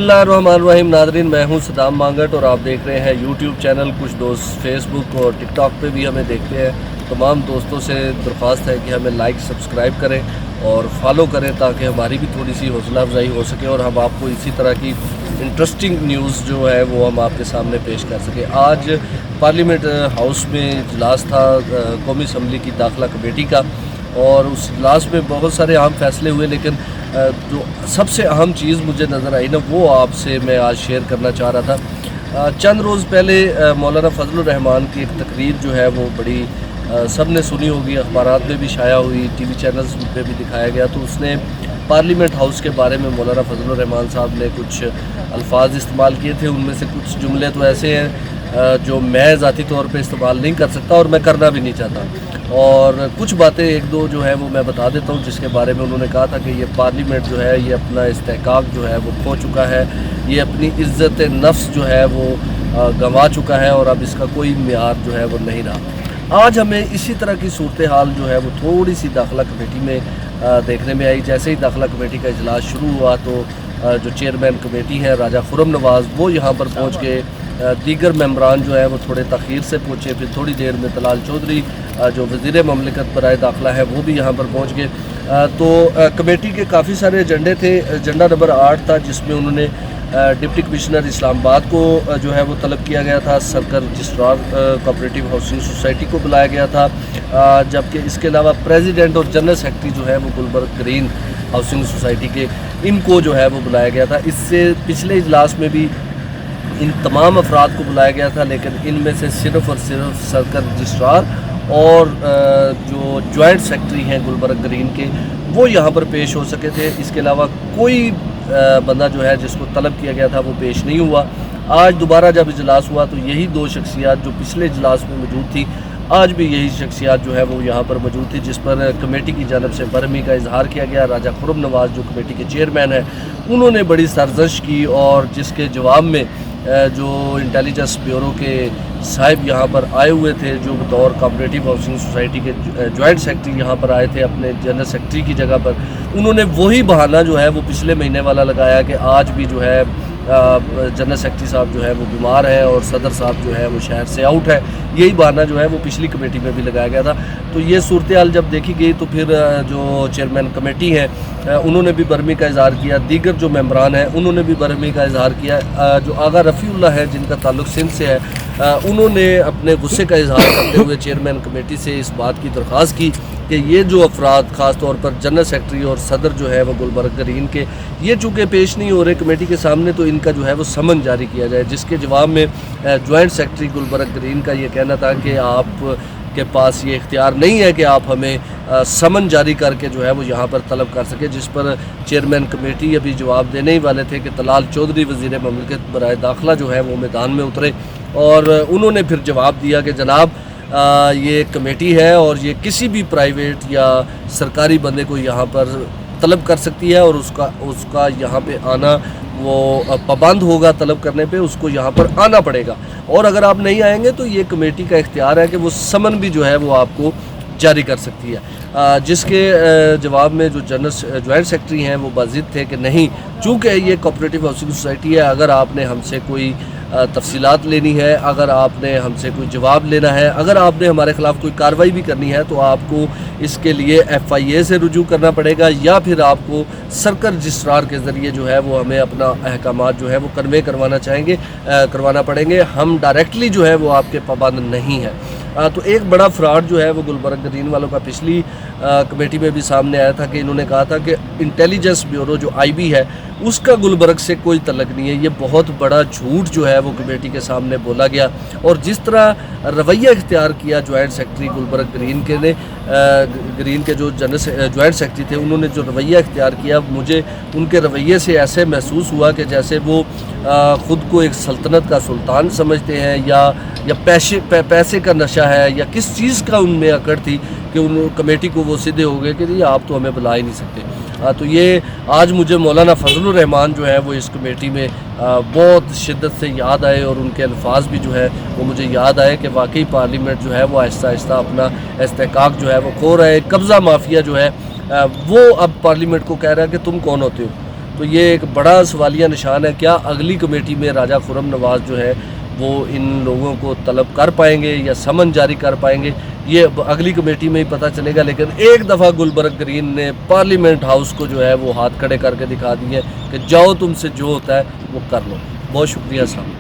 बिस्मिल्लाहिर्रहमानिर्रहीम। नाज़रीन, मैं हूं सदाम मांगट और आप देख रहे हैं यूट्यूब चैनल। कुछ दोस्त फेसबुक और टिकटॉक पे भी हमें देखते हैं। तमाम दोस्तों से दरख्वास्त है कि हमें लाइक सब्सक्राइब करें और फॉलो करें ताकि हमारी भी थोड़ी सी हौसला अफजाई हो सके और हम आपको इसी तरह की इंटरेस्टिंग न्यूज़ जो है वो हम आपके सामने पेश कर सकें। आज पार्लियामेंट हाउस में इजलास था कौमी असम्बली की दाखिला कमेटी का, और उस इजलास में बहुत सारे अहम फैसले हुए, लेकिन जो सबसे अहम चीज़ मुझे नज़र आई ना, वो आपसे मैं आज शेयर करना चाह रहा था। चंद रोज़ पहले मौलाना फजलुर रहमान की एक तकरीर जो है वो बड़ी सब ने सुनी होगी, अखबारात में भी शाया हुई, टीवी चैनल्स पे भी दिखाया गया। तो उसने पार्लियामेंट हाउस के बारे में मौलाना फजलुर रहमान साहब ने कुछ अल्फाज इस्तेमाल किए थे। उनमें से कुछ जुमले तो ऐसे हैं जो मैं ज़ाती तौर पे इस्तेमाल नहीं कर सकता और मैं करना भी नहीं चाहता, और कुछ बातें एक दो जो है वो मैं बता देता हूँ, जिसके बारे में उन्होंने कहा था कि ये पार्लियामेंट जो है ये अपना इस्तेहकाक जो है वो खो चुका है, ये अपनी इज़्ज़त नफ्स जो है वो गंवा चुका है और अब इसका कोई मियार जो है वो नहीं रहा। आज हमें इसी तरह की सूरत हाल जो है वो थोड़ी सी दाखिला कमेटी में देखने में आई। जैसे ही दाखिला कमेटी का इजलास शुरू हुआ तो जो चेयरमैन कमेटी है राजा खुर्रम नवाज़, वो यहाँ पर पहुँच गए। दीगर मेम्बरान जो है वो थोड़े तख़ीर से पहुँचे। फिर थोड़ी देर में तलाल चौधरी जो वज़ीर ममलिकत बराए दाखिला है वो भी यहाँ पर पहुँच गए। तो कमेटी के काफ़ी सारे एजेंडे थे। एजेंडा नंबर 8 था, जिसमें उन्होंने डिप्टी कमिश्नर इस्लामाबाद को जो है वो तलब किया गया था। सरकार रजिस्ट्रार कोऑपरेटिव हाउसिंग सोसाइटी को बुलाया गया था, जबकि इसके अलावा प्रेसिडेंट और जनरल सेक्रेटरी जो है वो गुलबर्ग ग्रीन हाउसिंग सोसाइटी के, इनको जो है वो बुलाया गया था। इससे पिछले इजलास में भी इन तमाम अफराद को बुलाया गया था, लेकिन इनमें से सिर्फ़ और सिर्फ सरकार रजिस्ट्रार और जो जॉइंट सेक्रेटरी हैं गुलबर्ग ग्रीन के, वो यहाँ पर पेश हो सके थे। इसके अलावा कोई बंदा जो है जिसको तलब किया गया था वो पेश नहीं हुआ। आज दोबारा जब इजलास हुआ तो यही दो शख्सियात जो पिछले इजलास में मौजूद थी, आज भी यही शख्सियात जो है वो यहाँ पर मौजूद थी, जिस पर कमेटी की जानब से बरहमी का इजहार किया गया। राजा खुर्रम नवाज़ जो कमेटी के चेयरमैन हैं, उन्होंने बड़ी सरजश की, और जिसके जवाब में जो इंटेलिजेंस ब्यूरो के साहिब यहाँ पर आए हुए थे, जो बतौर कोऑपरेटिव हाउसिंग सोसाइटी के जॉइंट सेक्रेटरी यहाँ पर आए थे अपने जनरल सेक्रेटरी की जगह पर, उन्होंने वही बहाना जो है वो पिछले महीने वाला लगाया कि आज भी जो है जनरल सेक्रेटरी साहब जो है वो बीमार है और सदर साहब जो है वो शहर से आउट है। यही बहाना जो है वो पिछली कमेटी में भी लगाया गया था। तो ये सूरत हाल जब देखी गई तो फिर जो चेयरमैन कमेटी है उन्होंने भी बरहमी का इजहार किया। दीगर जो मेम्बरान हैं उन्होंने भी बरहमी का इजहार किया। जो आगा रफ़ीउल्लाह है जिनका ताल्लुक़ सिंध से है, उन्होंने अपने गुस्से का इजहार करते हुए चेयरमैन कमेटी से इस बात की दरख्वास्त की कि ये जो अफराद ख़ास तौर पर जनरल सेक्रेटरी और सदर जो है वो गुलबर्ग ग्रीन के, ये चूँकि पेश नहीं हो रहे कमेटी के सामने, तो इनका जो है वो समन जारी किया जाए। जिसके जवाब में जॉइंट सेक्रेटरी गुलबर्ग ग्रीन का ये कहना था कि आप के पास ये इख्तियार नहीं है कि आप हमें समन जारी करके जो है वो यहाँ पर तलब कर सके। जिस पर चेयरमैन कमेटी अभी जवाब देने ही वाले थे कि तलाल चौधरी वज़ीर ममलिकत बराए दाखिला जो है वो मैदान में उतरे, और उन्होंने फिर जवाब दिया कि जनाब ये कमेटी है और ये किसी भी प्राइवेट या सरकारी बंदे को यहाँ पर तलब कर सकती है, और उसका यहाँ पे आना वो पाबंद होगा। तलब करने पे उसको यहाँ पर आना पड़ेगा, और अगर आप नहीं आएंगे तो ये कमेटी का इख्तियार है कि वो समन भी जो है वो आपको जारी कर सकती है। जिसके जवाब में जो जनरल जॉइंट सेक्रेटरी हैं वो बाज़िद थे कि नहीं, चूँकि ये कोऑपरेटिव हाउसिंग सोसाइटी है, अगर आपने हमसे कोई तफसीलात लेनी है, अगर आपने हमसे कोई जवाब लेना है, अगर आपने हमारे ख़िलाफ़ कोई कार्रवाई भी करनी है, तो आपको इसके लिए FIA से रुजू करना पड़ेगा, या फिर आपको सरकार रजिस्ट्रार के ज़रिए जो है वो हमें अपना अहकामात जो है वो कन्वे करवाना पड़ेंगे। हम डायरेक्टली जो है वो आपके पाबंद नहीं है। तो एक बड़ा फ्रॉड जो है वो गुलबर्ग ग्रीन वालों का पिछली कमेटी में भी सामने आया था कि इन्होंने कहा था कि इंटेलिजेंस ब्यूरो जो IB है उसका गुलबर्ग से कोई तल्लुक़ नहीं है। ये बहुत बड़ा झूठ जो है वो कमेटी के सामने बोला गया, और जिस तरह रवैया इख्तियार किया जॉइंट सेक्रेटरी गुलबर्ग ग्रीन के ने ग्रीन के जो जनरल जॉइंट सेक्रेटरी थे, उन्होंने जो रवैया इख्तियार किया, मुझे उनके रवैये से ऐसे महसूस हुआ कि जैसे वो ख़ुद को एक सल्तनत का सुल्तान समझते हैं, या पैसे का नशा है, या किस चीज़ का उनमें अकड़ थी कि उन कमेटी को वो सीधे हो गए कि जी आप तो हमें बुला ही नहीं सकते। तो ये आज मुझे मौलाना फजलुर रहमान जो है वो इस कमेटी में बहुत शिद्दत से याद आए, और उनके अल्फाज भी जो है वो मुझे याद आए कि वाकई पार्लियामेंट जो है वो आहिस्ता आहिस्ता अपना इस्तेहकाक जो है वो खो रहा है। कब्ज़ा माफिया जो है वो अब पार्लियामेंट को कह रहा है कि तुम कौन होते हो, تو یہ ایک بڑا سوالیہ نشان ہے، کیا اگلی کمیٹی میں راجہ خرم نواز جو ہے وہ ان لوگوں کو طلب کر پائیں گے یا سمن جاری کر پائیں گے، یہ اگلی کمیٹی میں ہی پتہ چلے گا۔ لیکن ایک دفعہ گلبرگ گرین نے پارلیمنٹ ہاؤس کو جو ہے وہ ہاتھ کھڑے کر کے دکھا دیے کہ جاؤ تم سے جو ہوتا ہے وہ کر لو۔ بہت شکریہ صاحب۔